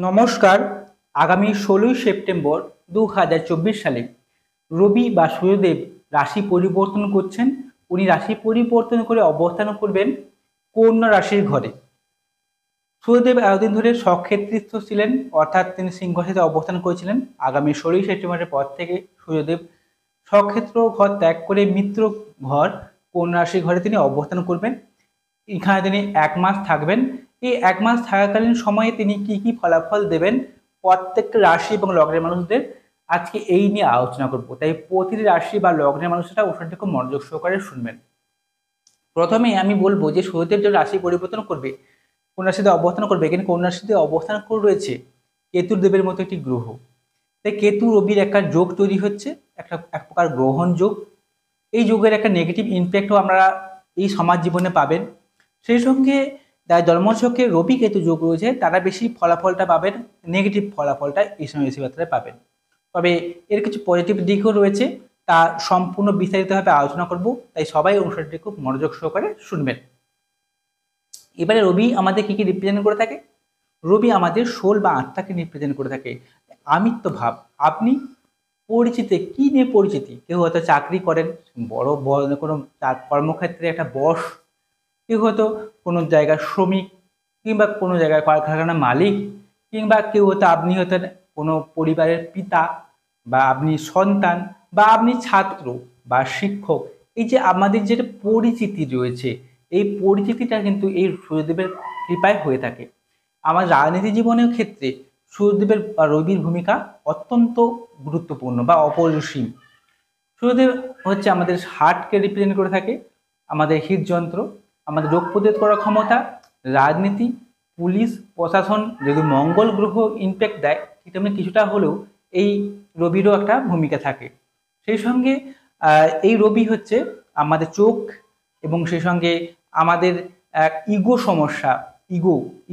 নমস্কার। আগামী ১৬ই সেপ্টেম্বর ২০২৪ সালে রবি বা সূর্যদেব রাশি পরিবর্তন করছেন। উনি রাশি পরিবর্তন করে অবস্থান করবেন কন্যা রাশির ঘরে। সূর্যদেব এতদিন ধরে স্বক্ষেত্রস্থ ছিলেন, অর্থাৎ তিনি সিংহ রাশিতে অবস্থান করেছিলেন। আগামী ১৬ই সেপ্টেম্বরের পর থেকে সূর্যদেব স্বক্ষেত্র ঘর ত্যাগ করে মিত্র ঘর কন্যা রাশির ঘরে তিনি অবস্থান করবেন। এখানে তিনি ১ মাস থাকবেন। এই ১ মাস থাকাকালীন সময়ে তিনি কি কি ফলাফল দেবেন প্রত্যেকটা রাশি এবং লগ্নের মানুষদের, আজকে এই নিয়ে আলোচনা করব। তাই প্রতিটি রাশি বা লগ্নের মানুষরা অনুষ্ঠানটি খুব মনোযোগ সহকারে শুনবেন। প্রথমে আমি বলবো যে সূর্যদেব যে রাশি পরিবর্তন করবে, কোন রাশিতে অবস্থান করবে, এখানে কোন রাশিতে অবস্থান করে রয়েছে কেতুর দেবের মতো একটি গ্রহ। তাই কেতু রবির একটা যোগ তৈরি হচ্ছে, এক প্রকার গ্রহণ যোগ। এই যোগের একটা নেগেটিভ ইম্প্যাক্টও আমরা এই সমাজ জীবনে পাবেন। সেই সঙ্গে যারা জন্মছকে রবি কেতু যোগ রয়েছে তারা বেশি ফলাফলটা পাবেন, নেগেটিভ ফলাফলটা এই সময় বেশি মাত্রায় পাবেন। তবে এর কিছু পজিটিভ দিকও রয়েছে, তা সম্পূর্ণ বিস্তারিতভাবে আলোচনা করব, তাই সবাই অনুষ্ঠানটি খুব মনোযোগ সহকারে শুনবেন। এবারে রবি আমাদের কি কি রিপ্রেজেন্ট করে থাকে? রবি আমাদের সোল বা আত্মাকে রিপ্রেজেন্ট করে থাকে। আমিত্ব ভাব। আপনি পরিচিতি কি নিয়ে পরিচিতি? কেউ হয়তো চাকরি করেন, বড় কোনো কর্মক্ষেত্রে একটা বস, কেউ হয়তো কোনো জায়গার শ্রমিক, কিংবা কোনো জায়গায় কারখানার মালিক, কিংবা কেউ হয়তো আপনি হতেন কোনো পরিবারের পিতা, বা আপনি সন্তান, বা আপনি ছাত্র বা শিক্ষক। এই যে আমাদের যে পরিচিতি রয়েছে, এই পরিচিতিটা কিন্তু এই সূর্যদেবের কৃপায় হয়ে থাকে। আমার রাজনীতি জীবনের ক্ষেত্রে সূর্যদেবের বা রবির ভূমিকা অত্যন্ত গুরুত্বপূর্ণ বা অপরিসীম। সূর্যদেব হচ্ছে আমাদের হার্টকে রিপ্রেজেন্ট করে থাকে, আমাদের হৃদযন্ত্র, আমাদের রোগ প্রতিরোধ করার ক্ষমতা, রাজনীতি, পুলিশ, প্রশাসন। যদি মঙ্গল গ্রহ ইম্প্যাক্ট দেয়, ঠিক তেমনি কিছুটা হলেও এই রবিরও একটা ভূমিকা থাকে। সেই সঙ্গে এই রবি হচ্ছে আমাদের চোখ, এবং সেই সঙ্গে আমাদের ইগো সমস্যা,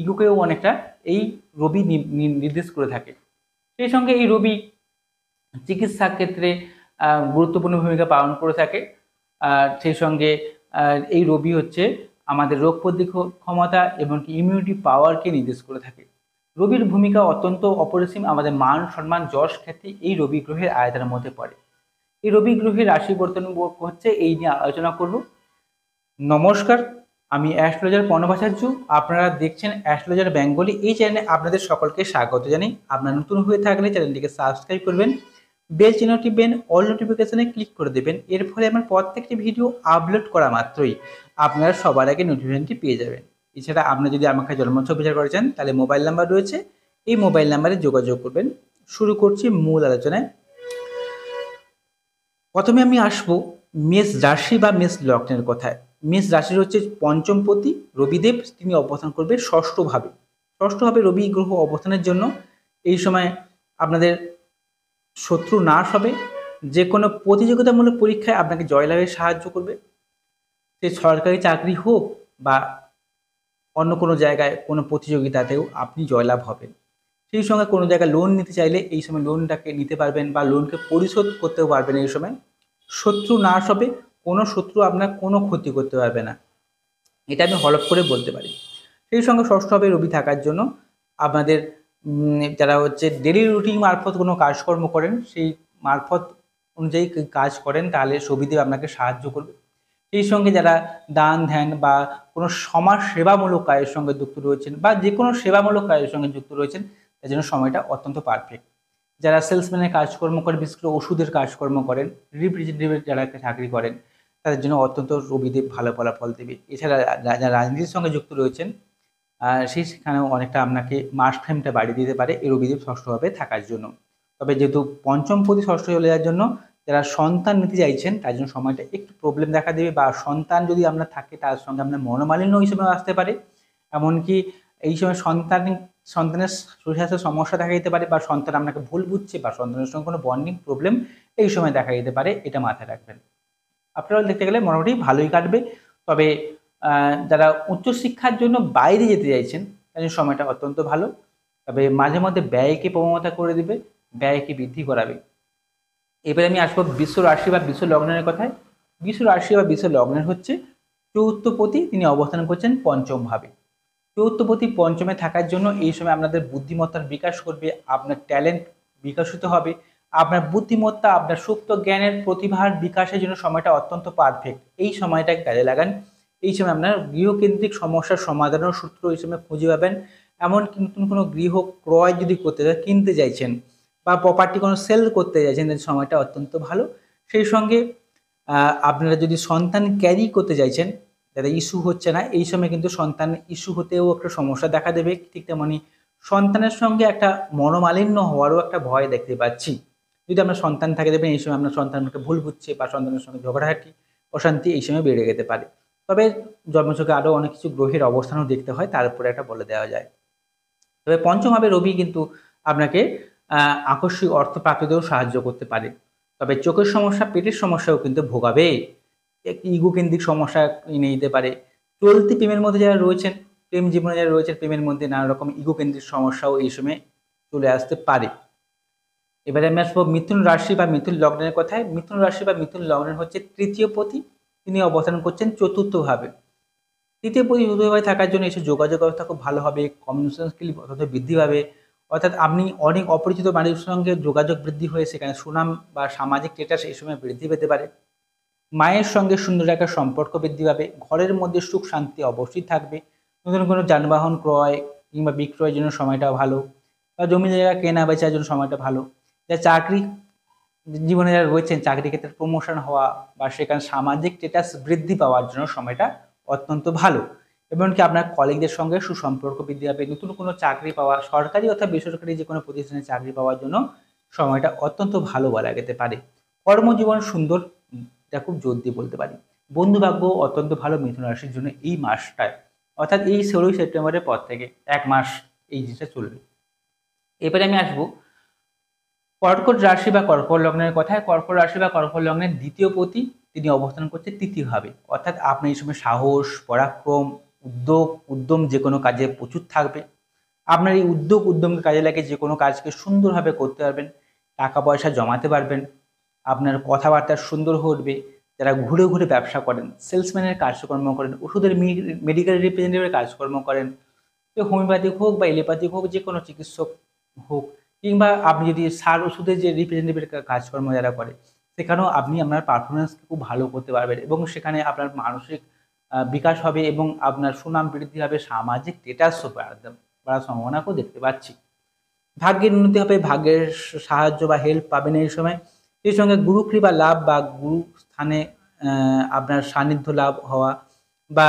ইগোকেও অনেকটা এই রবি নির্দেশ করে থাকে। সেই সঙ্গে এই রবি চিকিৎসা ক্ষেত্রে গুরুত্বপূর্ণ ভূমিকা পালন করে থাকে। আর সেই সঙ্গে এই রবি হচ্ছে আমাদের রোগ প্রতিরোধ ক্ষমতা এবং ইমিউনিটি পাওয়ারকে নির্দেশ করে থাকে। রবির ভূমিকা অত্যন্ত অপরিসীম। আমাদের মান সম্মান যশ খ্যাতি এই রবি গ্রহের আয়তনের মধ্যে পড়ে। এই রবি গ্রহের রাশি পরিবর্তন হচ্ছে, এই নিয়ে আলোচনা করব। নমস্কার, আমি অ্যাস্ট্রোলজার প্রণবাচার্য। আপনারা দেখছেন অ্যাস্ট্রোলজার বেঙ্গলি। এই চ্যানেলে আপনাদের সকলকে স্বাগত জানাই। আপনারা নতুন হয়ে থাকলে চ্যানেলটিকে সাবস্ক্রাইব করবেন, বেল চিহ্ন টিপবেন, অল নোটিফিকেশনে ক্লিক করে দেবেন। এর ফলে আমার প্রত্যেকটি ভিডিও আপলোড করা মাত্রই আপনারা সবার আগে নোটিফিকেশনটি পেয়ে যাবেন। এছাড়া আপনি যদি আমাকে জন্মছক বিচার করেছেন, তাহলে মোবাইল নাম্বার রয়েছে, এই মোবাইল নাম্বারে যোগাযোগ করবেন। শুরু করছি মূল আলোচনায়। প্রথমে আমি আসবো মেষ রাশি বা মেষ লগ্নের কথায়। মেষ রাশির হচ্ছে পঞ্চমপতি রবিদেব, তিনি অবস্থান করবে ষষ্ঠভাবে। ষষ্ঠভাবে রবি গ্রহ অবস্থানের জন্য এই সময় আপনাদের শত্রু নাশ হবে। যে কোনো প্রতিযোগিতামূলক পরীক্ষায় আপনাকে জয়লাভে সাহায্য করবে। সে সরকারি চাকরি হোক বা অন্য কোনো জায়গায় কোনো প্রতিযোগিতাতেও আপনি জয়লাভ হবেন। সেই সঙ্গে কোনো জায়গায় লোন নিতে চাইলে এই সময় লোনটাকে নিতে পারবেন, বা লোনকে পরিশোধ করতেও পারবেন। এই সময় শত্রু নাশ হবে, কোনো শত্রু আপনার কোনো ক্ষতি করতে পারবে না, এটা আমি হলফ করে বলতে পারি। সেই সঙ্গে ষষ্ঠভাবে রবি থাকার জন্য আপনাদের যারা হচ্ছে ডেলি রুটিন মারফত কোনো কাজকর্ম করেন, সেই মারফত অনুযায়ী কাজ করেন, তাহলে রবিদেব আপনাকে সাহায্য করবে। সেই সঙ্গে যারা দান ধ্যান বা কোনো সমাজ সেবামূলক কাজের সঙ্গে যুক্ত রয়েছেন, বা যে কোনো সেবামূলক কাজের সঙ্গে যুক্ত রয়েছেন, তার জন্য সময়টা অত্যন্ত পারফেক্ট। যারা সেলসম্যানের কাজকর্ম করেন, বিশেষ করে ওষুধের কাজকর্ম করেন, রিপ্রেজেন্টেটিভের যারা চাকরি করেন, তাদের জন্য অত্যন্ত রবিদেব ভালো ফলাফল দেবে। এছাড়া যারা রাজনীতির সঙ্গে যুক্ত রয়েছেন, সেখানেও অনেকটা আপনাকে মাস ফ্রেমটা বাড়িয়ে দিতে পারে এই রবিদেব ষষ্ঠভাবে থাকার জন্য। তবে যেহেতু পঞ্চমপতি ষষ্ঠ চলে যাওয়ার জন্য যারা সন্তান নিতে চাইছেন, তার জন্য সময়টা একটু প্রবলেম দেখা দেবে, বা সন্তান যদি আপনার থাকে তার সঙ্গে আপনার মনোমালিন্য এই সময় আসতে পারে। এমনকি এই সময় সন্তানের শরীর স্বাস্থ্যের সমস্যা দেখা দিতে পারে, বা সন্তান আপনাকে ভুল বুঝছে, বা সন্তানের সঙ্গে কোনো বন্ডিং প্রবলেম এই সময় দেখা দিতে পারে, এটা মাথায় রাখবেন। আপনারা দেখতে গেলে মোটামুটি ভালোই কাটবে। তবে যারা উচ্চশিক্ষার জন্য বাইরে যেতে চাইছেন, তাদের সময়টা অত্যন্ত ভালো। তবে মাঝে মধ্যে ব্যয়কে প্রবণতা করে দেবে, ব্যয়কে বৃদ্ধি করাবে। এবারে আমি আসবো বিশ্ব রাশি বা বিশ্ব লগ্নের কথায়। বিশ্ব রাশি বা বিশ্ব লগ্নের হচ্ছে চতুর্থপতি, তিনি অবস্থান করছেন পঞ্চম ভাবে। চতুর্থপতি পঞ্চমে থাকার জন্য এই সময় আপনাদের বুদ্ধিমত্তার বিকাশ করবে, আপনার ট্যালেন্ট বিকশিত হবে, আপনার বুদ্ধিমত্তা, আপনার সুপ্ত জ্ঞানের প্রতিভার বিকাশের জন্য সময়টা অত্যন্ত পারফেক্ট। এই সময়টাকে কাজে লাগান। এই সময় আপনার গৃহকেন্দ্রিক সমস্যার সমাধানের সূত্র এই সময় খুঁজে পাবেন। এমন নতুন কোনো গৃহ ক্রয় যদি করতে চান, কিনতে চাইছেন বা প্রপার্টি কোনো সেল করতে চাইছেন, সময়টা অত্যন্ত ভালো। সেই সঙ্গে আপনারা যদি সন্তান ক্যারি করতে চাইছেন, যাদের ইস্যু হচ্ছে না, এই সময় কিন্তু সন্তান ইস্যু হতেও একটা সমস্যা দেখা দেবে। ঠিক তেমনি সন্তানের সঙ্গে একটা মনোমালিন্য হওয়ারও একটা ভয় দেখতে পাচ্ছি। যদি আপনার সন্তান থাকে, দেখবেন এই সময় আপনার সন্তানকে ভুল বুঝছে বা সন্তানের সঙ্গে ঝগড়াঝাটি, অশান্তি এই সময় বেড়ে যেতে পারে। তবে জন্মছকে আরও অনেক কিছু গ্রহের অবস্থানও দেখতে হয়, তার উপরে একটা বলে দেওয়া যায়। তবে পঞ্চমভাবে রবি কিন্তু আপনাকে আকস্মিক অর্থ প্রাপ্তিতেও সাহায্য করতে পারে। তবে চোখের সমস্যা, পেটের সমস্যাও কিন্তু ভোগাবে, ইগো কেন্দ্রিক সমস্যা এনে দিতে পারে। চলতি প্রেমের মধ্যে যারা রয়েছেন, প্রেম জীবনে যারা রয়েছেন, প্রেমের মধ্যে নানা রকম ইগো কেন্দ্রিক সমস্যাও এই সময় চলে আসতে পারে। এবারে আমি আসবো মিথুন রাশি বা মিথুন লগ্নের কথায়। মিথুন রাশি বা মিথুন লগ্নের হচ্ছে তৃতীয় পতি, তিনি অবস্থান করছেন চতুর্থভাবে। তৃতীয় পতি চতুর্থভাবে থাকার জন্য এসব যোগাযোগ ব্যবস্থা খুব ভালো হবে, কমিউনিকেশন স্কিল অত্যন্ত বৃদ্ধি পাবে। অর্থাৎ আপনি অনেক অপরিচিত মানুষের সঙ্গে যোগাযোগ বৃদ্ধি হয়ে সেখানে সুনাম বা সামাজিক স্ট্যাটাস এই সময় বৃদ্ধি পেতে পারে। মায়ের সঙ্গে সুন্দর একটা সম্পর্ক বৃদ্ধি পাবে। ঘরের মধ্যে সুখ শান্তি অবশ্যই থাকবে। নতুন কোনো যানবাহন ক্রয় কিংবা বিক্রয়ের জন্য সময়টা ভালো, বা জমি জায়গা কেনা বেচার জন্য সময়টা ভালো। যা চাকরি জীবনে যারা রয়েছেন, চাকরি ক্ষেত্রে প্রমোশন হওয়া বা সেখানে সামাজিক স্ট্যাটাস বৃদ্ধি পাওয়ার জন্য সময়টা অত্যন্ত ভালো। এমনকি আপনার কলিগদের সঙ্গে সুসম্পর্ক বৃদ্ধি পাবে। নতুন কোনো চাকরি পাওয়া, সরকারি অথবা বেসরকারি যে কোনো প্রতিষ্ঠানে চাকরি পাওয়ার জন্য সময়টা অত্যন্ত ভালো বলা যেতে পারে। কর্মজীবন সুন্দর, এটা খুব জোর দিয়ে বলতে পারি। বন্ধু ভাগ্য অত্যন্ত ভালো মিথুন রাশির জন্য এই মাসটায়, অর্থাৎ এই 16 সেপ্টেম্বরের পর থেকে 1 মাস এই জিনিসটা চলবে। এবারে আমি আসবো কর্কট রাশি বা কর্কট লগ্নের কথায়। কর্কট রাশি বা কর্কট লগ্নের দ্বিতীয় পতি, তিনি অবস্থান করছে তৃতীয়ভাবে। অর্থাৎ আপনি এই সময় সাহস, পরাক্রম, উদ্যম যে কোনো কাজে প্রচুর থাকবে। আপনার এই উদ্যমকে কাজে লাগিয়ে যে কোনো কাজকে সুন্দরভাবে করতে পারবেন, টাকা পয়সা জমাতে পারবেন, আপনার কথাবার্তা সুন্দর উঠবে। যারা ঘুরে ঘুরে ব্যবসা করেন, সেলসম্যানের কাজকর্ম করেন, ওষুধের মেডিকেল রিপ্রেজেন্টেটিভের কাজকর্ম করেন, হোমিওপ্যাথিক হোক বা এলোপ্যাথিক হোক, যে কোনো চিকিৎসক হোক, কিংবা আপনি যদি সার ওষুধের যে রিপ্রেজেন্টেটিভের কাজকর্ম যারা করে, সেখানেও আপনি আপনার পারফরমেন্সকে খুব ভালো করতে পারবেন এবং সেখানে আপনার মানসিক বিকাশ হবে এবং আপনার সুনাম বৃদ্ধি হবে, সামাজিক স্ট্যাটাসও বাড়ার সম্ভাবনাকেও দেখতে পাচ্ছি। ভাগ্যের উন্নতি হবে, ভাগ্যের সাহায্য বা হেল্প পাবেন এই সময়। সেই সঙ্গে গুরু কৃপা লাভ বা গুরু স্থানে আপনার সান্নিধ্য লাভ হওয়া, বা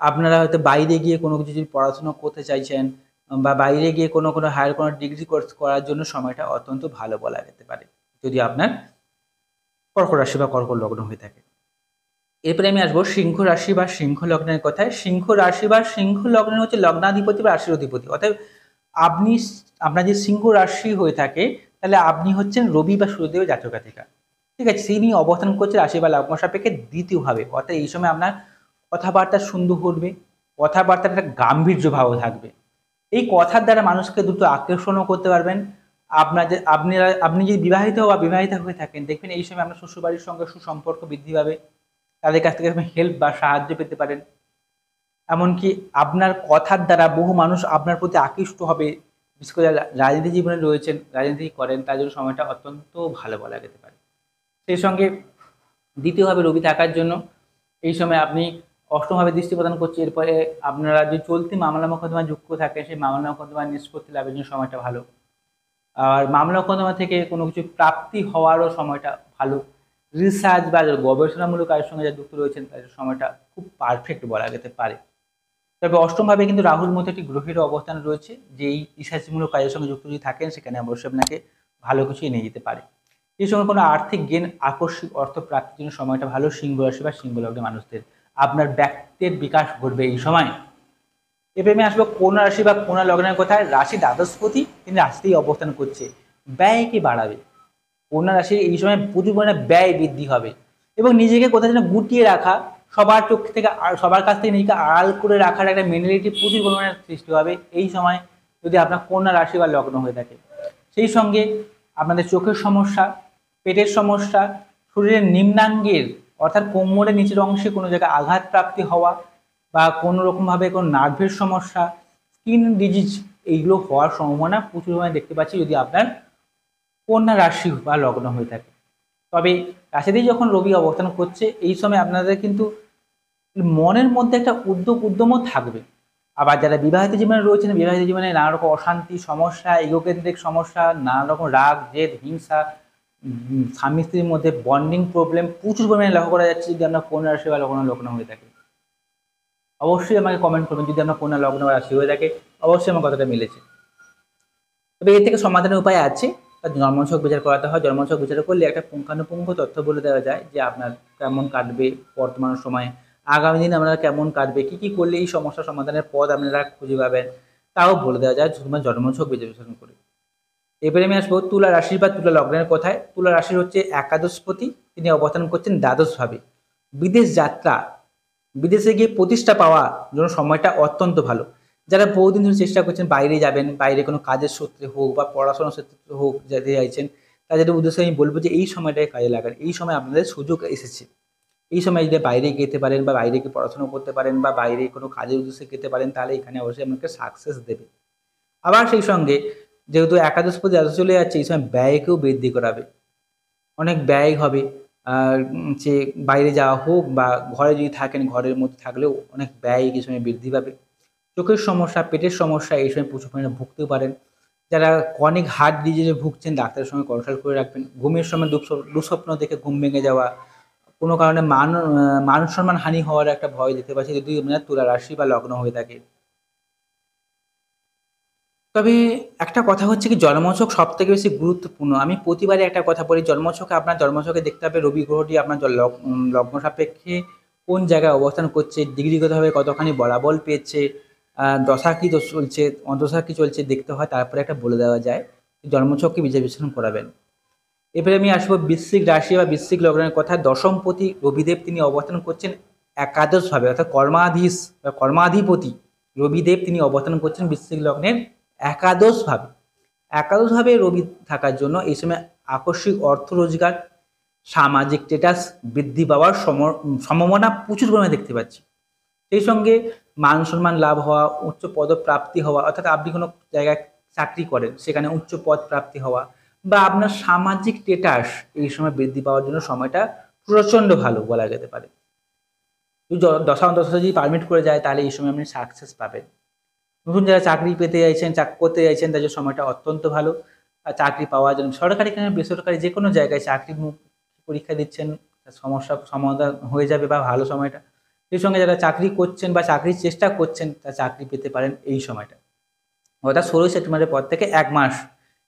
আপনারা হয়তো বাইরে গিয়ে কোনো কিছু যদি পড়াশোনা করতে চাইছেন বা বাইরে গিয়ে কোনো হায়ার কোনো ডিগ্রি কোর্স করার জন্য সময়টা অত্যন্ত ভালো বলা যেতে পারে, যদি আপনার কর্কট রাশি বা কর্কট লগ্ন হয়ে থাকে। এরপরে আমি আসবো সিংহ রাশি বা সিংহ লগ্নের কথায়। সিংহ রাশি বা সিংহ লগ্নের হচ্ছে লগ্নাধিপতি বা রাশির অধিপতি। অর্থাৎ আপনি, আপনার যে সিংহ রাশি হয়ে থাকে, তাহলে আপনি হচ্ছেন রবি বা সূর্যদেবের জাতক জাতিকা। ঠিক আছে, সেই নিয়ে অবস্থান করছে রাশি বা লগ্ন সাপেক্ষে দ্বিতীয়ভাবে। অর্থাৎ এই সময় আপনার কথাবার্তা সুন্দর ঘটবে, কথাবার্তার একটা গাম্ভীর্য ভাব থাকবে। এই কথার দ্বারা মানুষকে দ্রুত আকর্ষণও করতে পারবেন। আপনি যদি বিবাহিত বা বিবাহিতা হয়ে থাকেন, দেখবেন এই সময় আপনার শ্বশুরবাড়ির সঙ্গে সুসম্পর্ক বৃদ্ধি পাবে, তাদের কাছ থেকে আপনি হেল্প বা সাহায্য পেতে পারেন। এমনকি আপনার কথার দ্বারা বহু মানুষ আপনার প্রতি আকৃষ্ট হবে। বিশেষ করে রাজনীতি জীবনে রয়েছেন, রাজনীতি করেন, তার জন্য সময়টা অত্যন্ত ভালো বলা যেতে পারে। সেই সঙ্গে দ্বিতীয়ভাবে রবি থাকার জন্য এই সময় আপনি অষ্টমভাবে দৃষ্টি প্রদান করছে। এরপরে আপনারা যে চলতি মামলা মোকদ্দমা যুক্ত থাকে, সেই মামলা মোকদ্দমা নিষ্পত্তি লাভের জন্য সময়টা ভালো। আর মামলা মোকদ্দমা থেকে কোনো কিছু প্রাপ্তি হওয়ারও সময়টা ভালো। রিসার্চ বা গবেষণামূলক কাজের সঙ্গে যারা যুক্ত রয়েছেন, তাদের সময়টা খুব পারফেক্ট বলা যেতে পারে। তবে অষ্টমভাবে কিন্তু রাহুর মতো একটি গ্রহের অবস্থান রয়েছে, যে এই রিসার্চমূলক কাজের সঙ্গে যুক্ত যদি থাকেন, সেখানে অবশ্যই আপনাকে ভালো কিছু এনে দিতে পারে। এই সময় কোনো আর্থিক গেন, আকস্মিক অর্থ প্রাপ্তির জন্য সময়টা ভালো সিংহ রাশি বা সিংহ লগ্নের মানুষদের। আপনার ব্যক্তিত্বের বিকাশ ঘটবে এই সময়। এবার আমি আসবো কন্যা রাশি বা কন্যা লগ্নের কথায়। রাশি দ্বাদশপতি, তিনি রাশিতেই অবস্থান করছে, ব্যয়কে বাড়াবে। কন্যা রাশির এই সময় প্রচুর পরিমাণে ব্যয় বৃদ্ধি হবে এবং নিজেকে কোথাও যেন গুটিয়ে রাখা, সবার চোখ থেকে সবার কাছ থেকে নিজেকে আড়াল করে রাখার একটা মেন্টালিটি প্রচুর পরিমাণে সৃষ্টি হবে এই সময়, যদি আপনার কন্যা রাশি বা লগ্ন হয়ে থাকে। সেই সঙ্গে আপনাদের চোখের সমস্যা, পেটের সমস্যা, শরীরের নিম্নাঙ্গের অর্থাৎ কোমরের নিচের অংশে কোনো জায়গায় আঘাত প্রাপ্তি হওয়া বা কোনো রকমভাবে কোনো নার্ভের সমস্যা, স্কিন ডিজিজ এইগুলো হওয়ার সম্ভাবনা প্রচুর পরিমাণে দেখতে পাচ্ছি যদি আপনার কন্যা রাশি বা লগ্ন হয়ে থাকে। তবে রাশিতেই যখন রবি অবস্থান করছে এই সময় আপনাদের কিন্তু মনের মধ্যে একটা উদ্যমও থাকবে। আবার যারা বিবাহিত জীবনে রয়েছেন, বিবাহিত জীবনে নানা রকম অশান্তি, সমস্যা, ইগোকেন্দ্রিক সমস্যা, নানা রকম রাগ, জেদ, হিংসা, স্বামী স্ত্রীর মধ্যে বন্ডিং প্রবলেম প্রচুর পরিমাণে লক্ষ্য করা যাচ্ছে যদি আপনার কন্যা রাশি বা লগ্ন হয়ে থাকে। অবশ্যই আমাকে কমেন্ট করবেন যদি আপনার কন্যা লগ্ন বা রাশি হয়ে থাকে, অবশ্যই আমার কথাটা মিলেছে। তবে এর থেকে সমাধানের উপায় আছে, জন্মছক বিচার করাতে হয়। জন্মছক বিচার করলে একটা পুঙ্খানুপুঙ্খ তথ্য বলে দেওয়া যায় যে আপনার কেমন কাটবে বর্তমান সময়ে, আগামী দিন আপনারা কেমন কাটবে, কি কি করলে এই সমস্যার সমাধানের পথ আপনারা খুঁজে পাবেন তাও বলে দেওয়া যায় শুধুমাত্র জন্মছক বিশ্লেষণ করে। এবারে আমি আসবো তুলা রাশি বা তুলা লগ্নের কথায়। তুলা রাশির হচ্ছে একাদশপতি, তিনি অবস্থান করছেন দ্বাদশভাবে। বিদেশ যাত্রা, বিদেশে গিয়ে প্রতিষ্ঠা পাওয়ার জন্য সময়টা অত্যন্ত ভালো। যারা বহুদিন ধরে চেষ্টা করছেন বাইরে যাবেন, বাইরে কোনো কাজের সূত্রে হোক বা পড়াশোনার সূত্রে হোক যেতে চাইছেন, তাদের উদ্দেশ্যে আমি বলবো যে এই সময়টাকে কাজে লাগান। এই সময় আপনাদের সুযোগ এসেছে। এই সময় যদি বাইরে যেতে পারেন বা বাইরে গিয়ে পড়াশোনা করতে পারেন বা বাইরে কোনো কাজের উদ্দেশ্যে যেতে পারেন তাহলে এখানে অবশ্যই আপনাকে সাকসেস দেবে। আবার সেই সঙ্গে যেহেতু একাদশপতি দ্বাদশে চলে যাচ্ছে এই সময় ব্যয়কেও বৃদ্ধি করাবে, অনেক ব্যয় হবে। যে বাইরে যাওয়া হোক বা ঘরে যদি থাকেন ঘরের মধ্যে থাকলেও অনেক ব্যয় এই সময় বৃদ্ধি পাবে। চোখের সমস্যা, পেটের সমস্যা এই সময় প্রচুর পরিমাণে ভুগতেও পারেন। যারা অনেক হার্ট ডিজিজে ভুগছেন ডাক্তারের সঙ্গে কনসাল্ট করে রাখবেন। ঘুমের সময় দুঃস্বপ্ন দেখে ঘুম ভেঙে যাওয়া, কোনো কারণে মান সম্মান হানি হওয়ার একটা ভয় দেখতে পাচ্ছি যদি আপনার তুলা রাশি বা লগ্ন হয়ে থাকে। তবে একটা কথা হচ্ছে কি জন্মছক সবথেকে বেশি গুরুত্বপূর্ণ। আমি প্রতিবারই একটা কথা বলি, জন্মছকে আপনার জন্মছকে দেখতে হবে রবি গ্রহটি আপনার লগ্ন সাপেক্ষে কোন জায়গায় অবস্থান করছে, ডিগ্রিগতভাবে কতখানি বলাবল পেয়েছে, দশা কী চলছে, অন্তঃদশা কী চলছে দেখতে হয়, তারপরে একটা বলে দেওয়া যায়। জন্মছককে বিচার বিশ্লেষণ করাবেন। এবারে আমি আসবো বৃশ্চিক রাশি বা বৃশ্চিক লগ্নের কথা। দশমপতি রবিদেব তিনি অবস্থান করছেন একাদশভাবে, অর্থাৎ কর্মাধীশ বা কর্মাধিপতি রবিদেব তিনি অবস্থান করছেন বৃশ্চিক লগ্নের একাদশভাবে। একাদশভাবে রবি থাকার জন্য এই সময় আকস্মিক অর্থ রোজগার, সামাজিক স্ট্যাটাস বৃদ্ধি পাওয়ার সম্ভাবনা প্রচুর পরিমাণে দেখতে পাচ্ছি। সেই সঙ্গে মান সম্মান লাভ হওয়া, উচ্চ পদপ্রাপ্তি হওয়া, অর্থাৎ আপনি কোনো জায়গায় চাকরি করেন সেখানে উচ্চ পদ প্রাপ্তি হওয়া বা আপনার সামাজিক স্ট্যাটাস এই সময় বৃদ্ধি পাওয়ার জন্য সময়টা প্রচণ্ড ভালো বলা যেতে পারে। দশা যদি পারমিট করে যায় তাহলে এই সময় আপনি সাকসেস পাবেন। নতুন যারা চাকরি পেতে চাইছেন, করতে চাইছেন তাদের সময়টা অত্যন্ত ভালো। চাকরি পাওয়ার জন্য সরকারি কিংবা বেসরকারি যে কোনো জায়গায় চাকরি পরীক্ষা দিচ্ছেন, সমস্যা সমাধান হয়ে যাবে বা ভালো সময়টা। সেই সঙ্গে যারা চাকরি করছেন বা চাকরির চেষ্টা করছেন তারা চাকরি পেতে পারেন এই সময়টা, অর্থাৎ 16 সেপ্টেম্বরের পর থেকে 1 মাস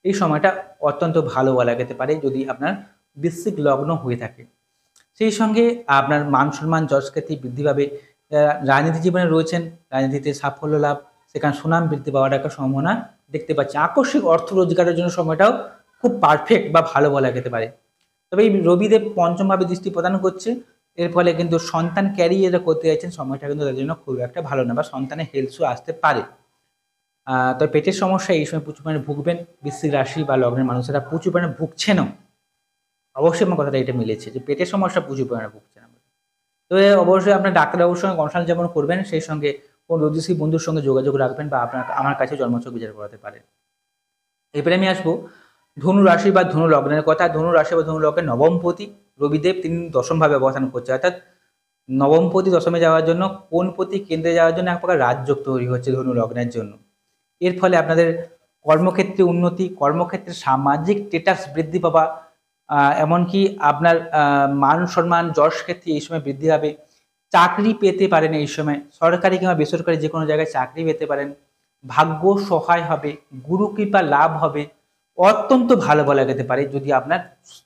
এই সময়টা অত্যন্ত ভালো বলা যেতে পারে যদি আপনার বৃশ্চিক লগ্ন হয়ে থাকে। সেই সঙ্গে আপনার মান সম্মান যশ খ্যাতি বৃদ্ধি পাবে। রাজনীতি জীবনে রয়েছেন, রাজনীতিতে সাফল্য লাভ, সেখানে সুনাম বৃদ্ধি পাওয়ার একটা সম্ভাবনা দেখতে পাচ্ছি। আকস্মিক অর্থ রোজগারের জন্য সময়টাও খুব পারফেক্ট বা ভালো বলা যেতে পারে। তবে এই রবিদেব পঞ্চমভাবে দৃষ্টি প্রদান করছে, এর ফলে কিন্তু সন্তান ক্যারি যেটা করতে চাইছেন সময়টা কিন্তু তাদের জন্য খুব একটা ভালো না বা সন্তানের হেলথও আসতে পারে। তবে পেটের সমস্যা এই সময় প্রচুর পরিমাণে ভুগবেন। বৃশ্চিক রাশি বা লগ্নের মানুষেরা প্রচুর পরিমাণে ভুগছেনও। অবশ্যই আমার কথাটা এটা মিলেছে যে পেটের সমস্যা প্রচুর পরিমাণে ভুগছেন। তবে অবশ্যই আপনার ডাক্তারবাবুর সঙ্গে কনসাল্ট যেমন করবেন সেই সঙ্গে কোন জ্যোতিষী বন্ধুর সঙ্গে যোগাযোগ রাখবেন বা আমার কাছে জন্মছক বিচার করাতে পারেন। এরপরে আমি আসবো ধনু রাশি বা ধনু লগ্নের কথা। ধনু রাশি বা ধনু লগ্নের নবমপতি রবিদেব তিনি দশমভাবে অবস্থান করছে, অর্থাৎ নবমপতি দশমে যাওয়ার জন্য কোনপতি কেন্দ্রে যাওয়ার জন্য এক প্রকার রাজযোগ তৈরি হচ্ছে ধনু লগ্নের জন্য। এর ফলে আপনাদের কর্মক্ষেত্রে উন্নতি, কর্মক্ষেত্রে সামাজিক স্ট্যাটাস বৃদ্ধি পাওয়া, এমনকি আপনার মান সম্মান যশ খ্যাতি এই সময় বৃদ্ধি হবে। চাকরি পেতে পারেন এই সময়, সরকারি কিংবা বেসরকারি যে কোনো জায়গায় চাকরি পেতে পারেন। ভাগ্য সহায় হবে, গুরু কৃপা লাভ হবে, অত্যন্ত ভালো বলা যেতে পারে যদি আপনার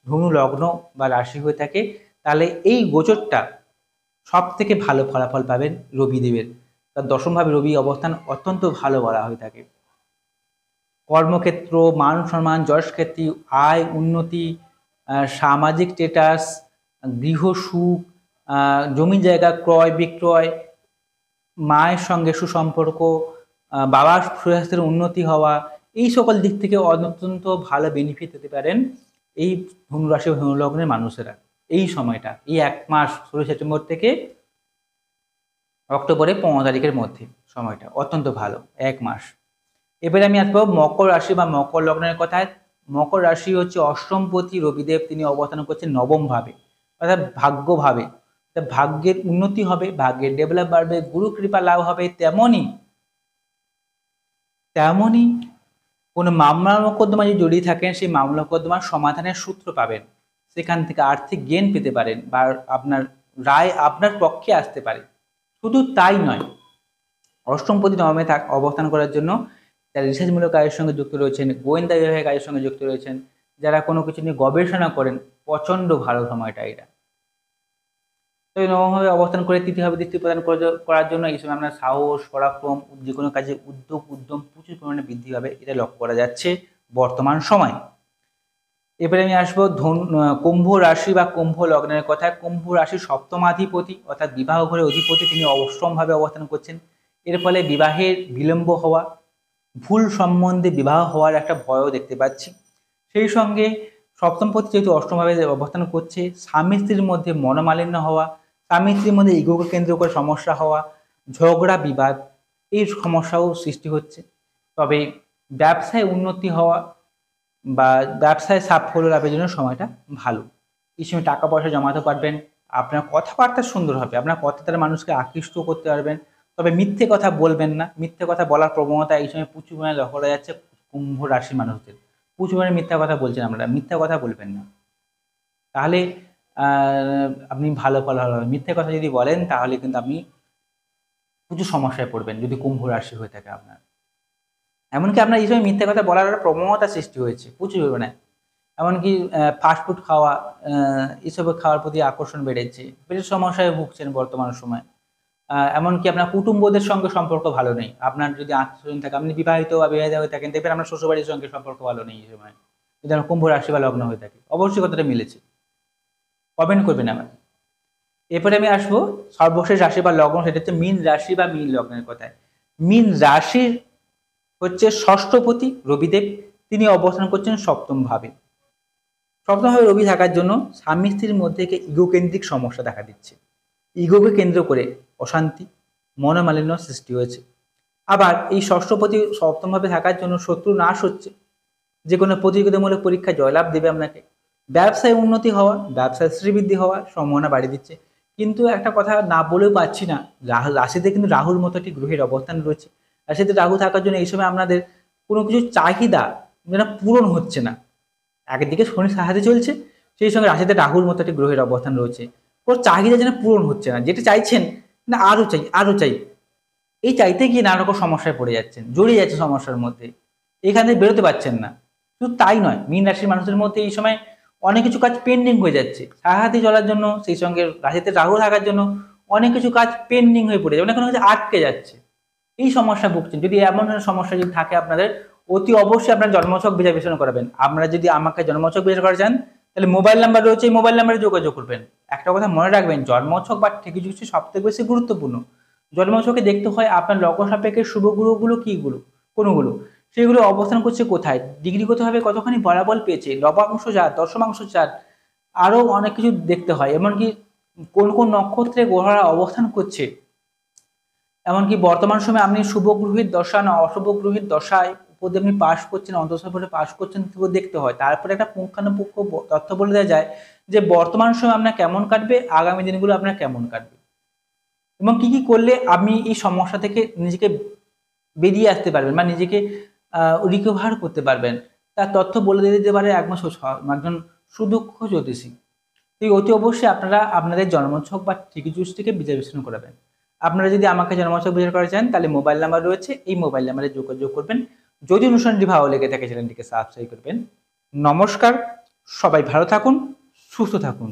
ধনু লগ্ন বা রাশি হয়ে থাকে। তাহলে এই গোচরটা সব থেকে ভালো ফলাফল পাবেন রবিদেবের, তার দশমভাবে রবি অবস্থান অত্যন্ত ভালো বলা হয়ে থাকে। কর্মক্ষেত্র, মান সম্মান যশ খ্যাতি, আয় উন্নতি, সামাজিক স্ট্যাটাস, গৃহ সুখ, জমি জায়গা ক্রয় বিক্রয়, মায়ের সঙ্গে সুসম্পর্ক, বাবার স্বাস্থ্যের উন্নতি হওয়া, এই সকল দিক থেকে অত্যন্ত ভালো বেনিফিট পেতে পারেন এই ধনুরাশি ও ধনুলগ্নের মানুষেরা এই সময়টা, এই 1 মাস 16 সেপ্টেম্বর থেকে অক্টোবরের 15 তারিখের মধ্যে সময়টা অত্যন্ত ভালো, 1 মাস। এবারে আমি আসবো মকর রাশি বা মকর লগ্নের কথায়। মকর রাশি হচ্ছে অষ্টমপতি রবিদেব, তিনি অবস্থান করছেন নবম ভাবে, অর্থাৎ ভাগ্য ভাবে। ভাগ্যের উন্নতি হবে, ভাগ্যের ডেভেলপ বাড়বে, গুরু কৃপা লাভ হবে। তেমনই তেমনই কোনো মামলা মোকদ্দমা যদি জড়িয়ে থাকেন, সেই মামলা মোকদ্দমার সমাধানের সূত্র পাবেন, সেখান থেকে আর্থিক গেইন পেতে পারেন বা আপনার রায় আপনার পক্ষে আসতে পারে। শুধু তাই নয়, অষ্টমপতি নবমে অবস্থান করার জন্য যারা রিসার্চমূলক কাজের সঙ্গে যুক্ত রয়েছেন, গোয়েন্দা বিভাগের কাজের সঙ্গে যুক্ত রয়েছেন, যারা কোনো কিছু নিয়ে গবেষণা করেন, প্রচণ্ড ভালো সময়টা এটা। তো এই নবমভাবে অবস্থান করে তৃতীয়ভাবে দৃষ্টি প্রদান করার জন্য এই সময় আপনার সাহস, পরাক্রম, যে কোনো কাজে উদ্যম প্রচুর পরিমাণে বৃদ্ধি পাবে, এটা লক্ষ্য করা যাচ্ছে বর্তমান সময়। এবারে আমি আসবো কুম্ভ রাশি বা কুম্ভ লগ্নের কথা। কুম্ভ রাশির সপ্তমাধিপতি অর্থাৎ বিবাহ ঘরের অধিপতি, তিনি অষ্টমভাবে অবস্থান করছেন। এর ফলে বিবাহের বিলম্ব হওয়া, ভুল সম্বন্ধে বিবাহ হওয়ার একটা ভয়ও দেখতে পাচ্ছি। সেই সঙ্গে সপ্তমপতি যেহেতু অষ্টমভাবে অবস্থান করছে, স্বামী স্ত্রীর মধ্যে মনোমালিন্য হওয়া, স্বামী স্ত্রীর মধ্যে ইগোকে কেন্দ্র করে সমস্যা হওয়া, ঝগড়া বিবাদ, এই সমস্যাও সৃষ্টি হচ্ছে। তবে ব্যবসায় উন্নতি হওয়া বা ব্যবসায় সাফল্য লাভের জন্য সময়টা ভালো। এই সময় টাকা পয়সা জমাতে পারবেন, আপনার কথাবার্তা সুন্দর হবে, আপনার কথা দ্বারা মানুষকে আকৃষ্ট করতে পারবেন। তবে মিথ্যে কথা বলবেন না, মিথ্যে কথা বলার প্রবণতা এই সময় প্রচুর পরিমাণে লক্ষ্য করা যাচ্ছে কুম্ভ রাশির মানুষদের। প্রচুর পরিমাণে মিথ্যা কথা বলছেন, আমরা মিথ্যা কথা বলবেন না, তাহলে আপনি ভালো ফল হবে। মিথ্যে কথা যদি বলেন তাহলে কিন্তু আপনি প্রচুর সমস্যায় পড়বেন, যদি কুম্ভ রাশি হয়ে থাকে আপনার। এমনকি আপনার এই সময় মিথ্যে কথা বলার একটা প্রবণতা সৃষ্টি হয়েছে প্রচুর পরিমাণে। এমনকি ফাস্টফুড খাওয়া, এসবের খাওয়ার প্রতি আকর্ষণ বেড়েছে, পেটের সমস্যায় ভুগছেন বর্তমান সময়। এমনকি আপনার কুটুম্বদের সঙ্গে সম্পর্ক ভালো নেই। আপনার যদি আত্মীয়স্বজন থাকে, আপনি বিবাহিত বা বিবাহিত হয়ে থাকেন, দেখবেন আপনার শ্বশুরবাড়ির সঙ্গে সম্পর্ক ভালো নেই এই সময়, যদি আমার কুম্ভ রাশি বা লগ্ন হয়ে থাকে। অবশ্যই কথাটা মিলেছে, কমেন্ট করবেন আমার। এরপরে আমি আসবো সর্বশেষ রাশি বা লগ্ন, সেটা হচ্ছে মীন রাশি বা মীন লগ্নের কথায়। মীন রাশির হচ্ছে ষষ্ঠপতি রবিদেব, তিনি অবস্থান করছেন সপ্তম ভাবে। সপ্তমভাবে রবি থাকার জন্য স্বামী স্ত্রীর মধ্যে ইগোকেন্দ্রিক সমস্যা দেখা দিচ্ছে, ইগোকে কেন্দ্র করে অশান্তি, মনোমালিন্য সৃষ্টি হয়েছে। আবার এই ষষ্ঠপতি সপ্তমভাবে থাকার জন্য শত্রু নাশ হচ্ছে, যে কোনো প্রতিযোগিতামূলক পরীক্ষায় জয়লাভ দেবে আপনাকে, ব্যবসায় উন্নতি হওয়া, ব্যবসায় শ্রীবৃদ্ধি হওয়ার সম্ভাবনা বাড়িয়ে দিচ্ছে। কিন্তু একটা কথা না বলেও পাচ্ছি না, রাশিতে কিন্তু রাহুর মতো একটি গ্রহের অবস্থান রয়েছে। রাশিতে রাহু থাকার জন্য এই সময় আপনাদের কোনো কিছু চাহিদা যেন পূরণ হচ্ছে না। একদিকে শনি সাহায্যে চলছে, সেই সঙ্গে রাশিতে রাহুর মতো একটি গ্রহের অবস্থান রয়েছে, কোনো চাহিদা যেন পূরণ হচ্ছে না, যেটা চাইছেন না আরও চাই আরও চাই, এই চাইতে গিয়ে নানা রকম সমস্যায় পড়ে যাচ্ছেন, জড়িয়ে যাচ্ছে সমস্যার মধ্যে, এখান থেকে বেরোতে পারছেন না। শুধু তাই নয়, মীন রাশির মানুষের মধ্যে এই সময় অনেক কিছু কাজ পেন্ডিং হয়ে যাচ্ছে সাহায্যে চলার জন্য, সেই সঙ্গে রাশিতে রাহু থাকার জন্য অনেক কিছু কাজ পেন্ডিং হয়ে পড়ে যাচ্ছে, অনেক কোনো কিছু আটকে যাচ্ছে, এই সমস্যা ভুগছেন। যদি এমন সমস্যা যদি থাকে আপনাদের, অতি অবশ্যই আপনার জন্মছক বিচার বিশ্লেষণ করাবেন। আপনারা যদি আমাকে জন্মছক বিচার করা চান, তাহলে মোবাইল নাম্বার রয়েছে, এই মোবাইল নাম্বারে যোগাযোগ করবেন। একটা কথা মনে রাখবেন, জন্মছক বা ঠিকই হচ্ছে সব থেকে বেশি গুরুত্বপূর্ণ। জন্মছকে দেখতে হয় আপনার লগ্ন সাপেক্ষে শুভ গ্রহগুলো কীগুলো, কোনগুলো, সেগুলো অবস্থান করছে কোথায়, ডিগ্রিগতভাবে কতখানি বলাবল পেয়েছে, লবাংশ চার, দশমাংশ চার, আরও অনেক কিছু দেখতে হয়। এমনকি কোন কোন নক্ষত্রে গ্রহরা অবস্থান করছে, এমনকি বর্তমান সময়ে আপনি শুভ গ্রহের দশা না অশুভ গ্রহের দশায় উপর দিয়ে আপনি পাশ করছেন, অন্তঃসফরে পাশ করছেন, সেগুলো দেখতে হয়। তারপরে একটা পুঙ্খানুপুঙ্খ তথ্য বলে দেওয়া যায় যে বর্তমান সময় আপনার কেমন কাটবে, আগামী দিনগুলো আপনার কেমন কাটবে, এবং কি কি করলে আপনি এই সমস্যা থেকে নিজেকে বেরিয়ে আসতে পারবেন বা নিজেকে রিকভার করতে পারবেন, তার তথ্য বলে দিতে পারে একজন সুদক্ষ জ্যোতিষী। এই অতি অবশ্যই আপনারা আপনাদের জন্মছক বা ঠিকিজুসটিকে বিচার বিশ্লেষণ করাবেন। আপনারা যদি আমাকে জন্মছক বিচার করা চান, তাহলে মোবাইল নাম্বার রয়েছে, এই মোবাইল নাম্বারে যোগাযোগ করবেন। যদি অনুষ্ঠানটি ভালো লেগে থাকে চ্যানেলটিকে সাবস্ক্রাইব করবেন। নমস্কার, সবাই ভালো থাকুন, সুস্থ থাকুন।